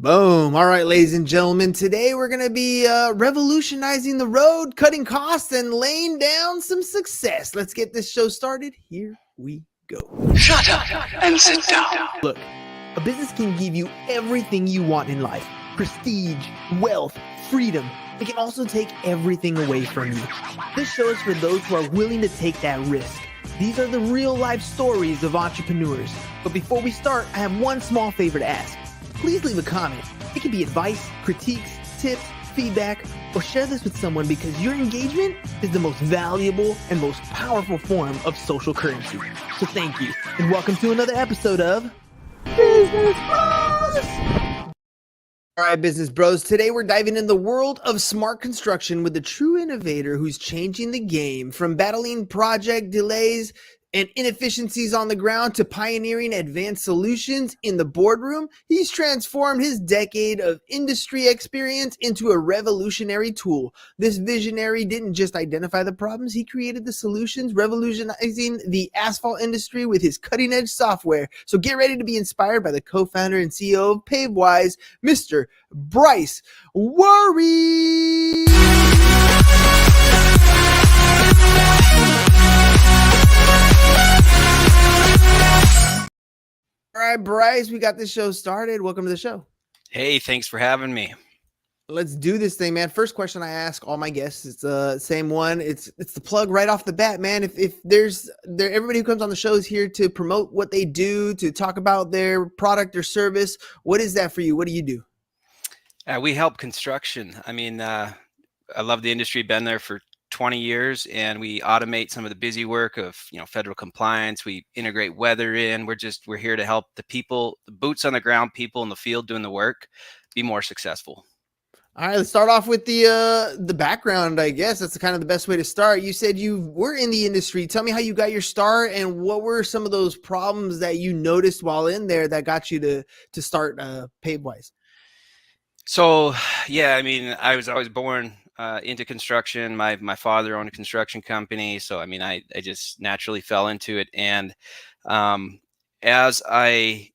Boom. All right, ladies and gentlemen, today we're going to be revolutionizing the road, cutting costs, and laying down some success. Let's get this show started. Here we go. Shut up and sit down. Look, a business can give you everything you want in life: prestige, wealth, freedom. It can also take everything away from you. This show is for those who are willing to take that risk. These are the real life stories of entrepreneurs. But before we start, I have one small favor to ask. Please leave a comment. It can be advice, critiques, tips, feedback, or share this with someone because your engagement is the most valuable and most powerful form of social currency. So thank you, and welcome to another episode of Business Bros. All right, Business Bros. Today we're diving in the world of smart construction with a true innovator who's changing the game, from battling project delays and inefficiencies on the ground to pioneering advanced solutions in the boardroom. He's transformed his decade of industry experience into a revolutionary tool. This visionary didn't just identify the problems, he created the solutions, revolutionizing the asphalt industry with his cutting-edge software. So get ready to be inspired by the co-founder and CEO of Pavewise, Mr. Bryce Wuori. All right, Bryce, we got this show started. Welcome to the show. Hey, thanks for having me. Let's do this thing, man. First question I ask all my guests, it's the same one. It's the plug right off the bat, man. If there's everybody who comes on the show is here to promote what they do, to talk about their product or service. What is that for you? What do you do? We help construction. I love the industry. Been there for 20 years, and we automate some of the busy work of federal compliance. We integrate weather in. We're here to help the people, the boots on the ground people in the field doing the work, be more successful. All right, let's start off with the background. I guess that's kind of the best way to start. You said you were in the industry. Tell me how you got your start, and what were some of those problems that you noticed while in there that got you to start Pavewise? So, yeah, I was born into construction. My father owned a construction company, so I just naturally fell into it. And as I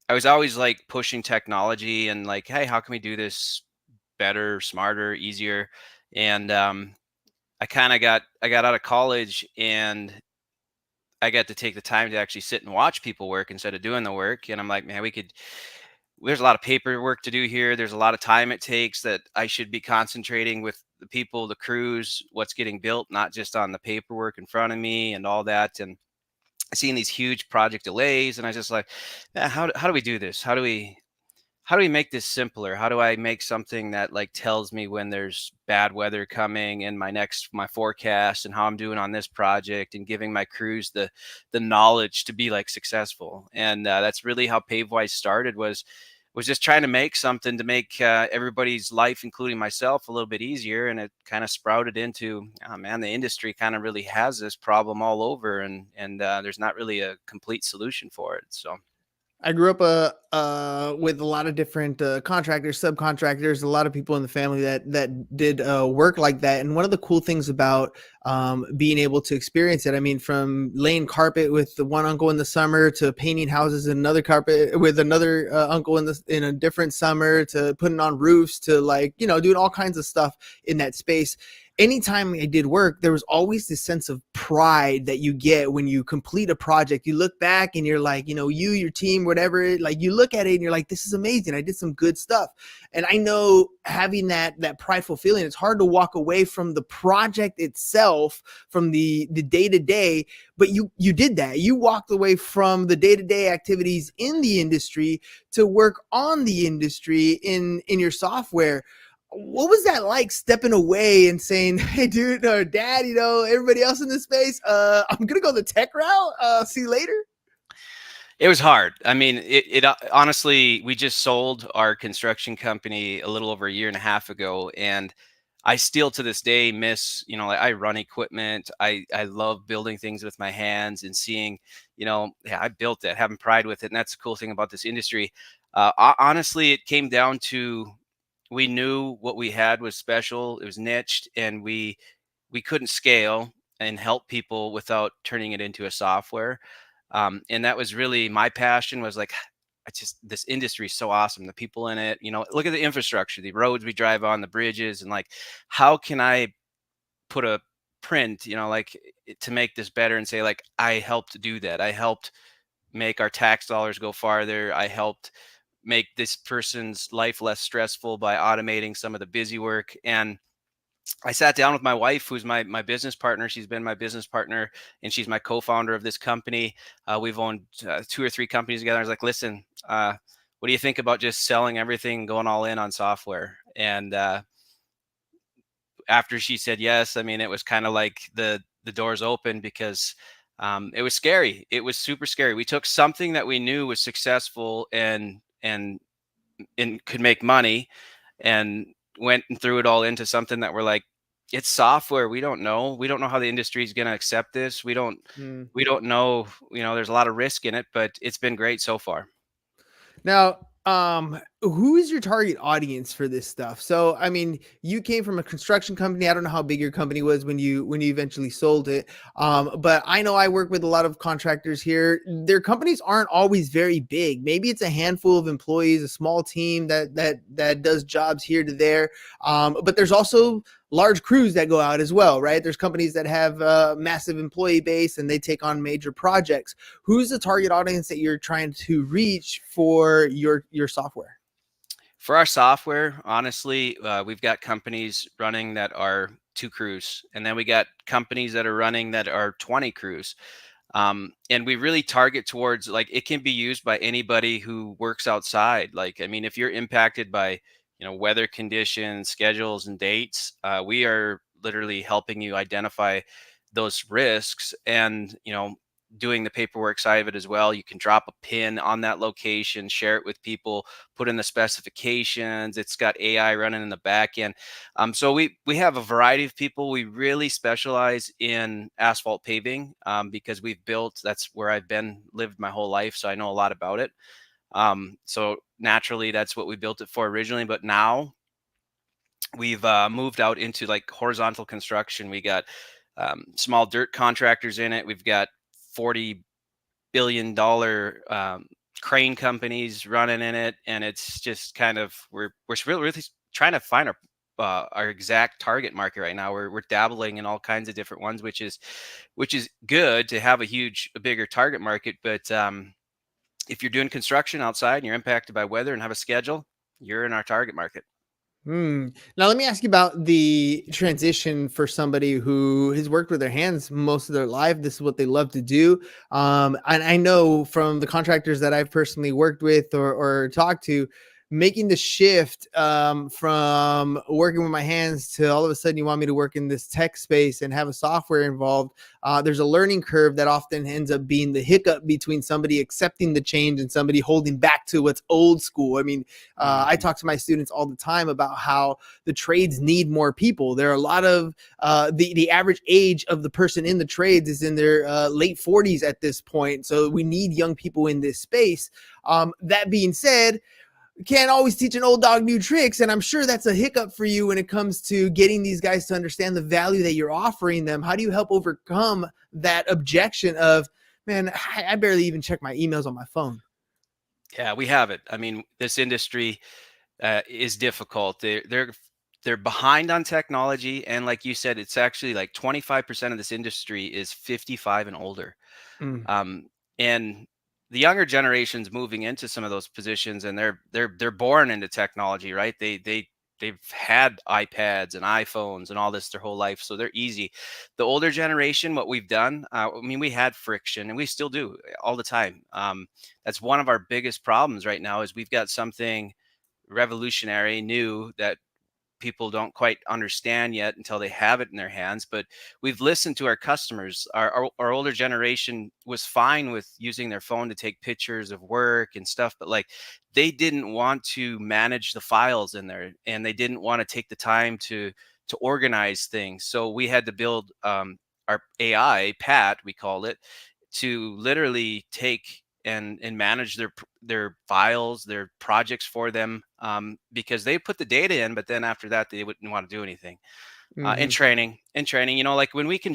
was always like pushing technology and like, hey, how can we do this better, smarter, easier? And I got out of college, and I got to take the time to actually sit and watch people work instead of doing the work. And I'm like, man, there's a lot of paperwork to do here. There's a lot of time it takes that I should be concentrating with the people, the crews, what's getting built, not just on the paperwork in front of me and all that. And seeing these huge project delays, and I was just like, how do we do this? How do we make this simpler? How do I make something that like tells me when there's bad weather coming in my forecast, and how I'm doing on this project, and giving my crews the knowledge to be like successful? And that's really how Pavewise started, was just trying to make something to make everybody's life, including myself, a little bit easier. And it kind of sprouted into, oh man, the industry kind of really has this problem all over, and there's not really a complete solution for it. So I grew up with a lot of different contractors, subcontractors, a lot of people in the family that did work like that. And one of the cool things about being able to experience it, from laying carpet with the one uncle in the summer, to painting houses in another carpet with another uncle in a different summer, to putting on roofs, to doing all kinds of stuff in that space. Anytime I did work, there was always this sense of pride that you get when you complete a project. You look back and you're like, your team, whatever, like you look at it and you're like, this is amazing. I did some good stuff. And I know having that prideful feeling, it's hard to walk away from the project itself, from the day-to-day, but you did that. You walked away from the day-to-day activities in the industry to work on the industry in your software. What was that like, stepping away and saying, hey, dude, or dad, everybody else in this space, I'm going to go the tech route. See you later. it was hard. It honestly, we just sold our construction company a little over a year and a half ago. And I still to this day miss, I run equipment. I love building things with my hands and seeing, I built that, having pride with it. And that's the cool thing about this industry. Honestly, it came down to, we knew what we had was special. It was niched, and we couldn't scale and help people without turning it into a software. And that was really my passion, was like, this industry is so awesome. The people in it, look at the infrastructure, the roads we drive on, the bridges, and like, how can I put a print, to make this better and say like, I helped do that. I helped make our tax dollars go farther. I helped make this person's life less stressful by automating some of the busy work. And I sat down with my wife, who's my business partner. She's been my business partner, and she's my co-founder of this company. We've owned 2 or 3 companies together. I was like, listen, what do you think about just selling everything, going all in on software? And after she said yes, I mean, it was kind of like the doors open, because it was scary. It was super scary. We took something that we knew was successful and could make money, and went and threw it all into something that we're like, it's software. We don't know. We don't know how the industry is going to accept this. We don't know, there's a lot of risk in it, but it's been great so far. Now, who is your target audience for this stuff? So, I mean, you came from a construction company. I don't know how big your company was when you eventually sold it. But I know I work with a lot of contractors here. Their companies aren't always very big. Maybe it's a handful of employees, a small team that does jobs here to there. But there's also large crews that go out as well, right? There's companies that have a massive employee base and they take on major projects. Who's the target audience that you're trying to reach for your software? For our software, honestly, we've got companies running that are 2 crews, and then we got companies that are running that are 20 crews. And we really target towards, like, it can be used by anybody who works outside. Like, I mean, if you're impacted by, weather conditions, schedules, and dates, we are literally helping you identify those risks, and, doing the paperwork side of it as well. You can drop a pin on that location, share it with people, put in the specifications. It's got AI running in the back end. So we have a variety of people. We really specialize in asphalt paving, because that's where I've lived my whole life. So I know a lot about it. So naturally, that's what we built it for originally. But now we've moved out into like horizontal construction. We got small dirt contractors in it. We've got $40 billion crane companies running in it, and it's just kind of, we're really trying to find our exact target market right now. We're dabbling in all kinds of different ones, which is good to have a bigger target market. But if you're doing construction outside and you're impacted by weather and have a schedule, you're in our target market. Now, let me ask you about the transition for somebody who has worked with their hands most of their life. This is what they love to do. And I know from the contractors that I've personally worked with or talked to, making the shift from working with my hands to all of a sudden you want me to work in this tech space and have a software involved. There's a learning curve that often ends up being the hiccup between somebody accepting the change and somebody holding back to what's old school. I mean, I talk to my students all the time about how the trades need more people. There are a lot of the average age of the person in the trades is in their late 40s at this point. So we need young people in this space. That being said, can't always teach an old dog new tricks. And I'm sure that's a hiccup for you when it comes to getting these guys to understand the value that you're offering them. How do you help overcome that objection of, man, I barely even check my emails on my phone? Yeah, we have it. I mean, this industry is difficult. They're behind on technology, and like you said, it's actually like 25% of this industry is 55 and older. Mm. And the younger generation's moving into some of those positions, and they're born into technology, right? They've had iPads and iPhones and all this their whole life, so they're easy. The older generation, what we've done, I mean, we had friction, and we still do all the time. That's one of our biggest problems right now, is we've got something revolutionary, new, that people don't quite understand yet until they have it in their hands. But we've listened to our customers. Our older generation was fine with using their phone to take pictures of work and stuff, but like, they didn't want to manage the files in there, and they didn't want to take the time to organize things. So we had to build our AI, Pat, we called it, to literally take and manage their files, their projects for them, because they put the data in, but then after that they wouldn't want to do anything. And training, like, when we can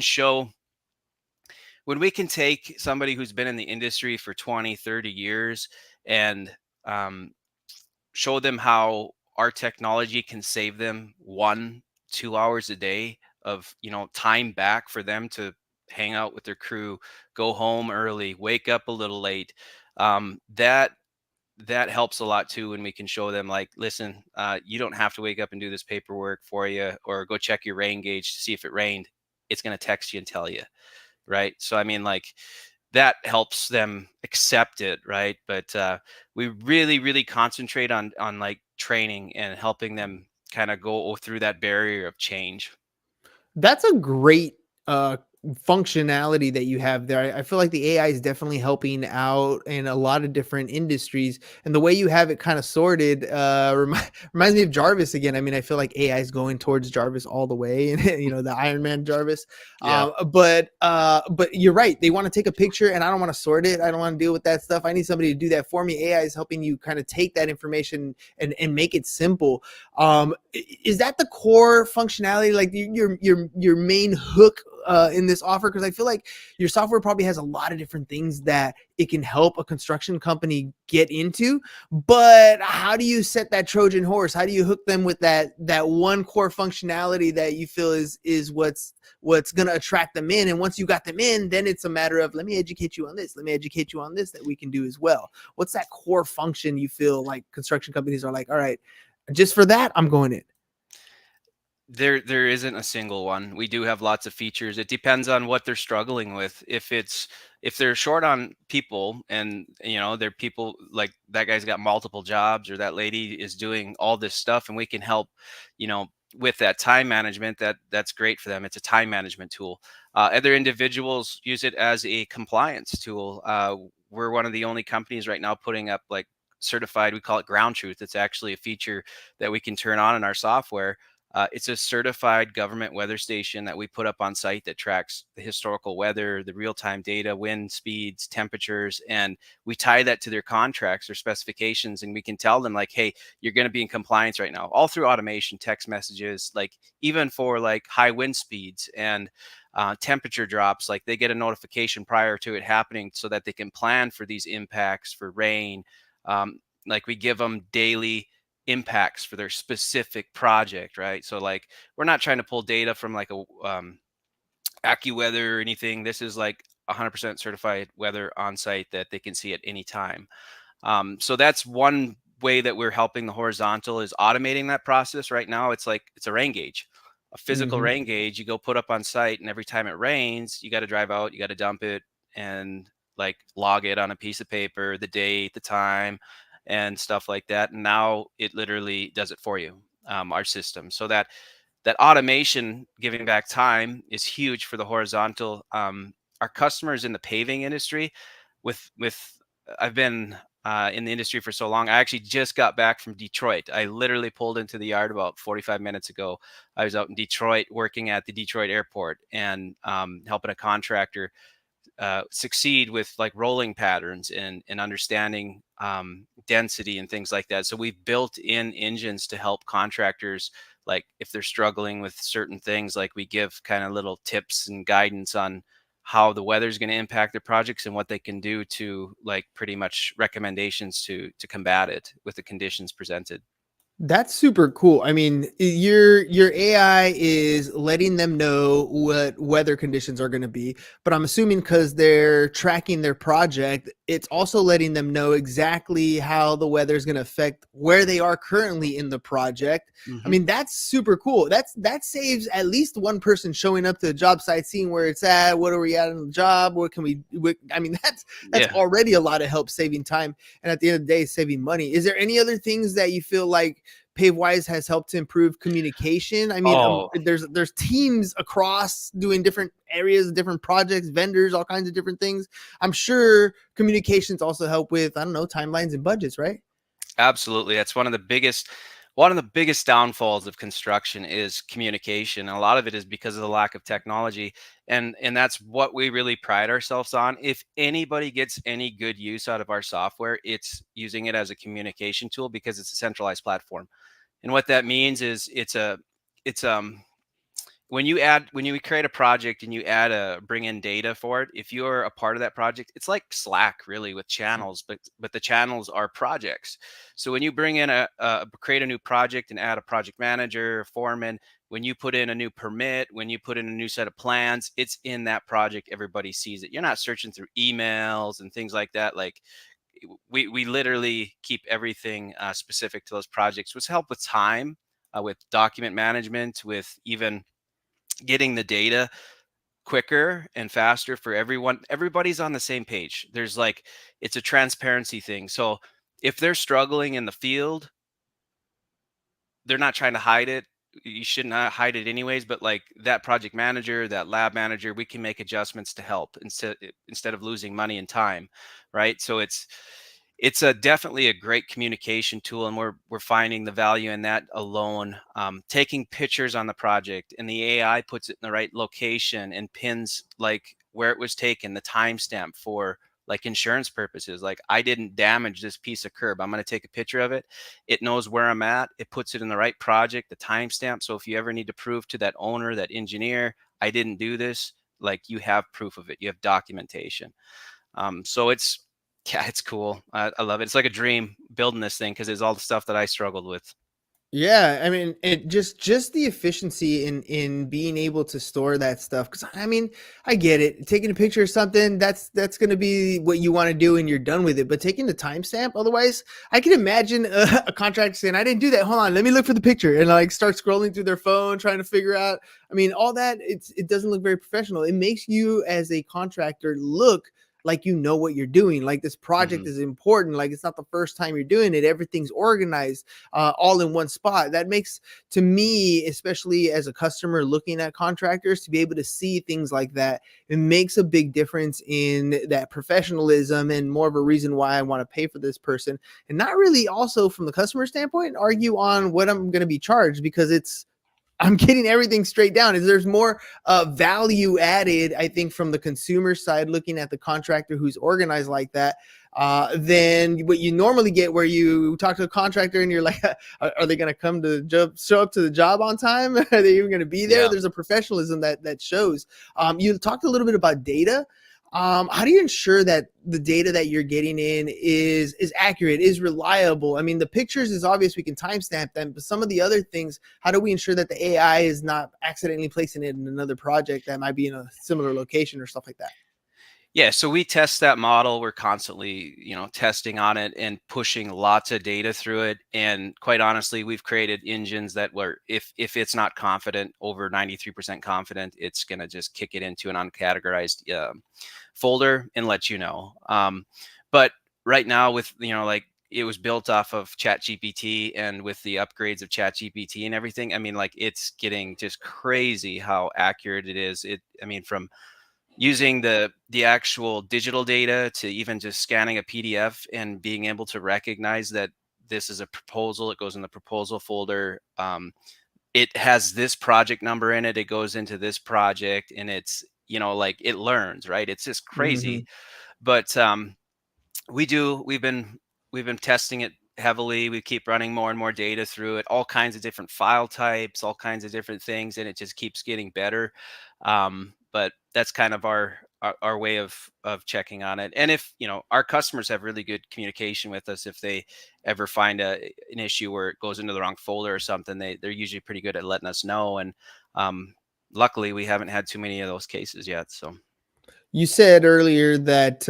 take somebody who's been in the industry for 20, 30 years and um, show them how our technology can save them 1 2 hours a day of time back for them to hang out with their crew, go home early, wake up a little late. That helps a lot too when we can show them, like, listen, you don't have to wake up and do this paperwork for you, or go check your rain gauge to see if it rained. It's going to text you and tell you, right? So I mean, like, that helps them accept it, right? But we really concentrate on like training and helping them kind of go through that barrier of change. That's a great functionality that you have there. I feel like the AI is definitely helping out in a lot of different industries, and the way you have it kind of sorted reminds me of Jarvis again. I mean, I feel like AI is going towards Jarvis all the way, and the Iron Man Jarvis. Yeah. But you're right. They want to take a picture, and I don't want to sort it. I don't want to deal with that stuff. I need somebody to do that for me. AI is helping you kind of take that information and make it simple. Is that the core functionality, like your main hook in this offer? Because I feel like your software probably has a lot of different things that it can help a construction company get into, but how do you set that Trojan horse? How do you hook them with that one core functionality that you feel is what's going to attract them in? And once you got them in, then it's a matter of, let me educate you on this, let me educate you on this that we can do as well. What's that core function you feel like construction companies are like, all right, just for that, I'm going in? There isn't a single one. We do have lots of features. It depends on what they're struggling with. If they're short on people, and they're people like that guy's got multiple jobs, or that lady is doing all this stuff, and we can help, you know, with that time management, that's great for them. It's a time management tool. Other individuals use it as a compliance tool. We're one of the only companies right now putting up like certified, we call it ground truth. It's actually a feature that we can turn on in our software. It's a certified government weather station that we put up on site that tracks the historical weather, the real-time data, wind speeds, temperatures, and we tie that to their contracts or specifications, and we can tell them, like, hey, you're going to be in compliance right now, all through automation, text messages, like even for like high wind speeds and temperature drops. Like, they get a notification prior to it happening so that they can plan for these impacts for rain. Like, we give them daily impacts for their specific project, right? So like, we're not trying to pull data from like a AccuWeather or anything. This is like 100% certified weather on site that they can see at any time. So that's one way that we're helping the horizontal, is automating that process. Right now, it's like, it's a rain gauge, a physical Mm-hmm. rain gauge. You go put up on site, and every time it rains, you got to drive out, you got to dump it, and like log it on a piece of paper, the date, the time, and stuff like that. And now it literally does it for you, our system. So that automation, giving back time, is huge for the horizontal. Our customers in the paving industry, with I've been in the industry for so long. I actually just got back from Detroit. I literally pulled into the yard about 45 minutes ago. I was out in Detroit working at the Detroit airport, and helping a contractor succeed with like rolling patterns and understanding density and things like that. So we've built in engines to help contractors, like if they're struggling with certain things, like we give kind of little tips and guidance on how the weather is going to impact their projects and what they can do to, like, pretty much recommendations to combat it with the conditions presented. That's super cool. I mean, your AI is letting them know what weather conditions are going to be, but I'm assuming because they're tracking their project, it's also letting them know exactly how the weather is going to affect where they are currently in the project. I Hmm. mean, that's super cool. That saves at least one person showing up to the job site, seeing where it's at, what are we at on the job, what can I mean, that's Yeah. already a lot of help saving time, and at the end of the day, saving money. Is there any other things that you feel like Pavewise has helped to improve communication? I mean, Oh, there's teams across doing different areas, different projects, vendors, all kinds of different things. I'm sure communications also help with, I don't know, timelines and budgets, right? absolutely. That's one of the biggest downfalls of construction is communication. And a lot of it is because of the lack of technology. And that's what we really pride ourselves on. If anybody gets any good use out of our software, it's using it as a communication tool, because it's a centralized platform. And what that means is it's when you create a project and you bring in data for it, if you're a part of that project, it's like Slack really with channels, but the channels are projects. So when you bring in create a new project and add a project manager, foreman, when you put in a new permit, when you put in a new set of plans, it's in that project. Everybody sees it. You're not searching through emails and things like that. Like we literally keep everything specific to those projects, which help with time, with document management, with even getting the data quicker and faster for everyone. Everybody's on the same page. There's like, it's a transparency thing. So if they're struggling in the field, they're not trying to hide it. You should not hide it anyways, but like that project manager, that lab manager, we can make adjustments to help instead of losing money and time, right? So it's a definitely a great communication tool, and we're finding the value in that alone. Taking pictures on the project, and the AI puts it in the right location and pins like where it was taken, the timestamp for like insurance purposes. Like, I didn't damage this piece of curb. I'm going to take a picture of it. It knows where I'm at. It puts it in the right project, the timestamp. So if you ever need to prove to that owner, that engineer, I didn't do this, like you have proof of it. You have documentation. So yeah, it's cool. I love it. It's like a dream building this thing because it's all the stuff that I struggled with. Yeah, I mean, it just the efficiency in being able to store that stuff. Because I mean, I get it. Taking a picture of something, that's going to be what you want to do, and you're done with it. But taking the timestamp, otherwise, I can imagine a contractor saying, "I didn't do that. Hold on, let me look for the picture," and like start scrolling through their phone trying to figure out. I mean, all that it doesn't look very professional. It makes you as a contractor look like you know what you're doing. Like this project Hmm. is important. Like it's not the first time you're doing it. Everything's organized all in one spot. That makes, to me, especially as a customer looking at contractors, to be able to see things like that, it makes a big difference in that professionalism and more of a reason why I want to pay for this person. And not really also from the customer standpoint, argue on what I'm going to be charged, because I'm getting everything straight down. Is there's more value added, I think, from the consumer side, looking at the contractor who's organized like that, than what you normally get, where you talk to a contractor and you're like, are they going to come to the job, show up to the job on time? Are they even going to be there? Yeah. There's a professionalism that shows. You talked a little bit about data. How do you ensure that the data that you're getting in is accurate, is reliable? I mean, the pictures is obvious, we can timestamp them, but some of the other things, how do we ensure that the AI is not accidentally placing it in another project that might be in a similar location or stuff like that? Yeah, so we test that model. We're constantly, testing on it and pushing lots of data through it. And quite honestly, we've created engines that were, if it's not confident, over 93% confident, it's going to just kick it into an uncategorized folder and let you know. But right now, with like, it was built off of ChatGPT, and with the upgrades of ChatGPT and everything, I mean, like, it's getting just crazy how accurate it is. I mean, from using the actual digital data to even just scanning a PDF and being able to recognize that this is a proposal, it goes in the proposal folder. It has this project number in it. It goes into this project, and it's, like, it learns, right? It's just crazy. Mm-hmm. But we've been testing it heavily. We keep running more and more data through it, all kinds of different file types, all kinds of different things, and it just keeps getting better. But that's kind of our way of checking on it. And if our customers have really good communication with us, if they ever find an issue where it goes into the wrong folder or something, they're usually pretty good at letting us know. And luckily, we haven't had too many of those cases yet. So. You said earlier that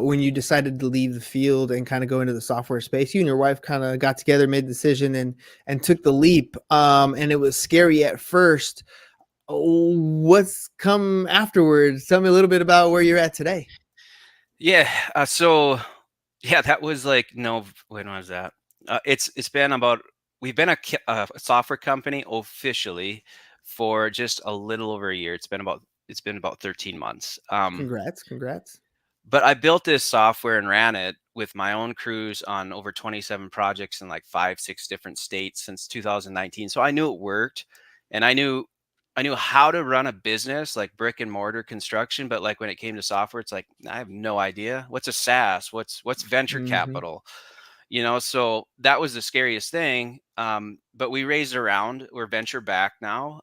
when you decided to leave the field and kind of go into the software space, you and your wife kind of got together, made the decision, and took the leap. And it was scary at first. What's come afterwards? Tell me a little bit about where you're at today. Yeah. So yeah, that was like, no, when was that? It's been about, we've been a software company officially for just a little over a year. It's been about 13 months. Congrats, congrats. But I built this software and ran it with my own crews on over 27 projects in like 5, 6 different states since 2019. So I knew it worked, and I knew how to run a business like brick and mortar construction. But like when it came to software, it's like, I have no idea. What's a SaaS? What's venture Mm-hmm. capital? So that was the scariest thing. But we raised around. We're venture backed now.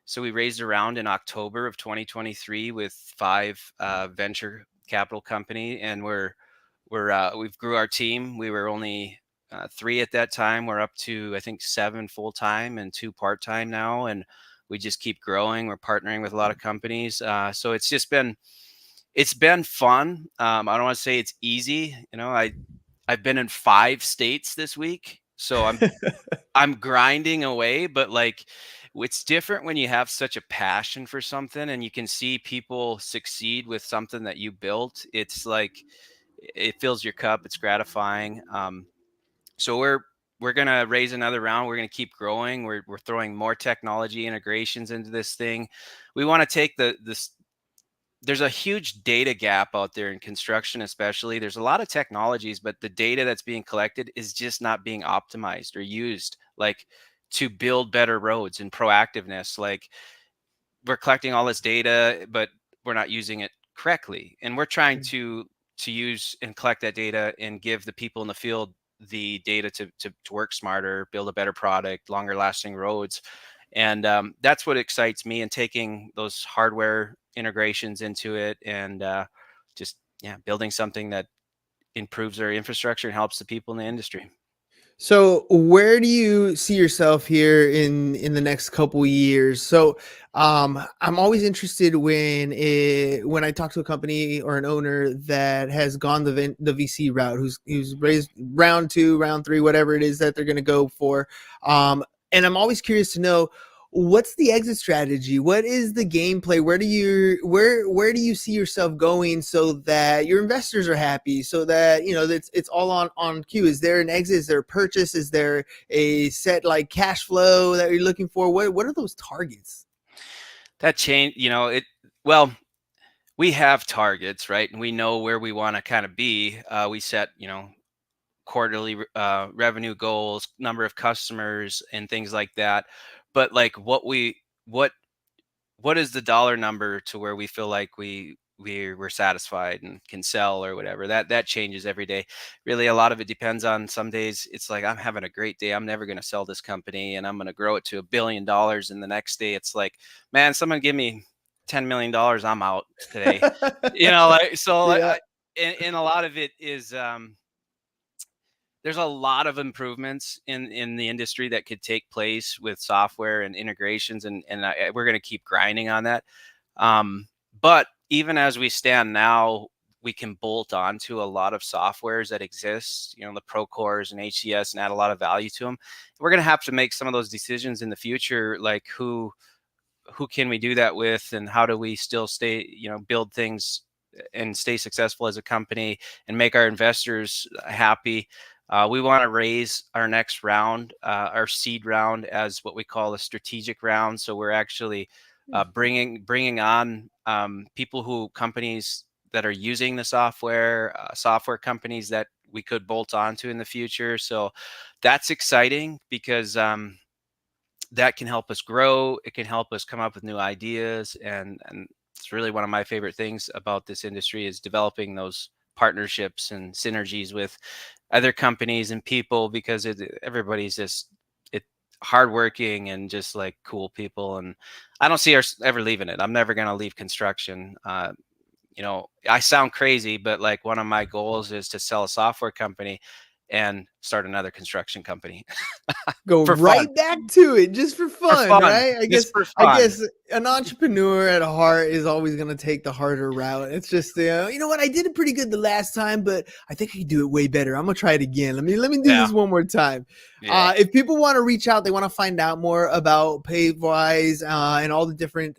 So we raised a round in October of 2023 with 5 venture capital company, and we've grew our team. We were only 3 at that time. We're up to, I think, 7 full time and 2 part time now, and we just keep growing. We're partnering with a lot of companies, so it's been fun. I don't want to say it's easy. I've been in 5 states this week, so I'm grinding away, but like it's different when you have such a passion for something and you can see people succeed with something that you built. It's like it fills your cup. It's gratifying. So we're gonna raise another round. We're gonna keep growing. We're throwing more technology integrations into this thing. We want to take this. There's a huge data gap out there in construction, especially. There's a lot of technologies, but the data that's being collected is just not being optimized or used like to build better roads and proactiveness. Like we're collecting all this data, but we're not using it correctly. And we're trying to use and collect that data and give the people in the field the data to work smarter, build a better product, longer lasting roads. And that's what excites me, and taking those hardware integrations into it, and just yeah, building something that improves our infrastructure and helps the people in the industry. So where do you see yourself here in the next couple years? So I'm always interested when I talk to a company or an owner that has gone the VC route, who's raised round 2, round 3, whatever it is that they're going to go for. And I'm always curious to know, what's the exit strategy? What is the gameplay? Where do you see yourself going so that your investors are happy, so that it's all on cue? Is there an exit? Is there a purchase? Is there a set like cash flow that you're looking for? What are those targets? That change, well, we have targets, right? And we know where we want to kind of be. We set, quarterly revenue goals, number of customers, and things like that. But like what what is the dollar number to where we feel like we're satisfied and can sell or whatever? That changes every day. Really, a lot of it depends on, some days it's like I'm having a great day, I'm never going to sell this company and I'm going to grow it to $1 billion, and the next day it's like, man, someone give me $10 million, I'm out today. Like, so like, Yeah. and a lot of it is there's a lot of improvements in the industry that could take place with software and integrations, and we're going to keep grinding on that. But even as we stand now, we can bolt onto a lot of softwares that exist, the Procores and HCS, and add a lot of value to them. We're going to have to make some of those decisions in the future, like who can we do that with, and how do we still stay, build things and stay successful as a company and make our investors happy. We want to raise our next round, our seed round, as what we call a strategic round. So we're actually bringing on companies that are using the software companies that we could bolt onto in the future. So that's exciting because that can help us grow. It can help us come up with new ideas, and it's really one of my favorite things about this industry is developing those partnerships and synergies with other companies and people, because everybody's just it hardworking and just like cool people, and I don't see us ever leaving it. I'm never going to leave construction. I sound crazy, but like one of my goals is to sell a software company and start another construction company Go for fun. right back to it just for For fun, fun. right? I Just guess for I fun. guess an entrepreneur at heart is always going to take the harder route. It's just, you know what? I did it pretty good the last time, but I think I can do it way better. I'm gonna try it again. Let me do Yeah. this one more time. Yeah. If people want to reach out, they want to find out more about Pavewise and all the different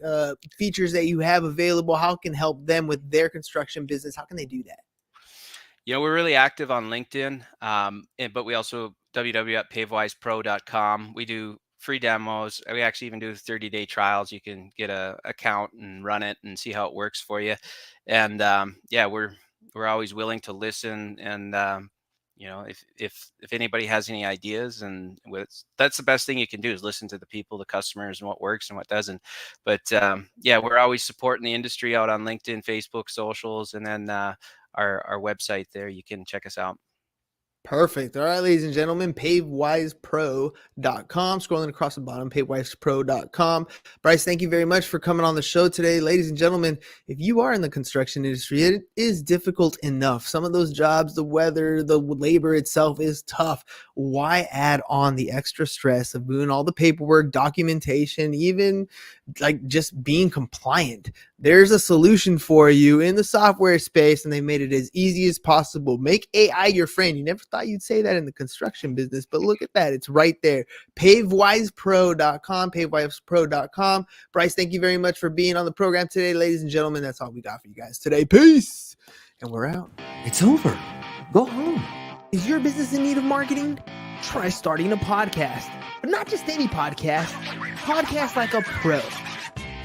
features that you have available, how it can help them with their construction business, how can they do that? We're really active on LinkedIn, but we also www.pavewisepro.com. We do free demos. We actually even do 30-day trials. You can get a account and run it and see how it works for you. And yeah, we're always willing to listen. And if anybody has any ideas, and that's the best thing you can do, is listen to the people, the customers, and what works and what doesn't. But yeah, we're always supporting the industry out on LinkedIn, Facebook, socials, and then our website there. You can check us out. Perfect. All right, ladies and gentlemen, pavewisepro.com. Scrolling across the bottom, pavewisepro.com. Bryce, thank you very much for coming on the show today. Ladies and gentlemen, if you are in the construction industry, it is difficult enough. Some of those jobs, the weather, the labor itself is tough. Why add on the extra stress of doing all the paperwork, documentation, even like just being compliant? There's a solution for you in the software space, and they made it as easy as possible. Make AI your friend. You never thought you'd say that in the construction business, but look at that. It's right there. Pavewisepro.com, pavewisepro.com. Bryce, thank you very much for being on the program today. Ladies and gentlemen, that's all we got for you guys today. Peace. And we're out. It's over. Go home. Is your business in need of marketing? Try starting a podcast, but not just any podcast. Podcast like a pro.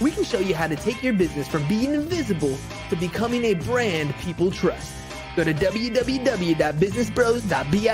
We can show you how to take your business from being invisible to becoming a brand people trust. Go to www.businessbros.biz